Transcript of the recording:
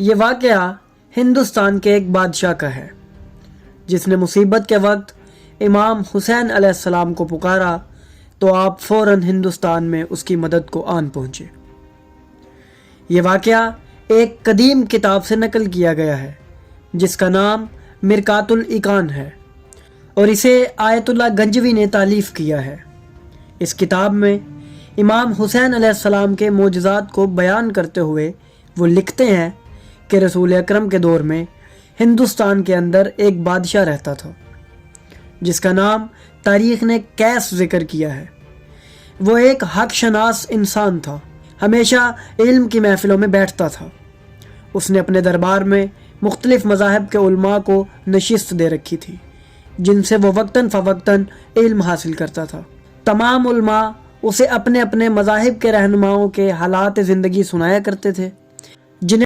ये वाक़या हिंदुस्तान के एक बादशाह का है जिसने मुसीबत के वक्त इमाम हुसैन अलैहिस्सलाम को पुकारा तो आप फ़ौरन हिंदुस्तान में उसकी मदद को आन पहुँचे। ये वाक़या एक कदीम किताब से नकल किया गया है जिसका नाम मिरकातुल इकान है और इसे आयतुल्लाह गंजवी ने तालीफ़ किया है। इस किताब में इमाम हुसैन अलैहिस्सलाम के मोजज़ात को बयान करते हुए वो लिखते हैं कि रसूल अकरम के दौर में हिंदुस्तान के अंदर एक बादशाह रहता था जिसका नाम तारीख़ ने कैस ज़िक्र किया है। वो एक हक शनास इंसान था, हमेशा इल्म की महफ़िलों में बैठता था। उसने अपने दरबार में मुख्तलिफ़ मज़ाहिब के उलमा को नशिस्त दे रखी थी जिनसे वो वक्तन फ़वक्तन इल्म हासिल करता था। तमाम उलमा उसे अपने अपने मज़ाहिब के रहनुमाओं के हालात ज़िंदगी सुनाया करते थे जिन्हें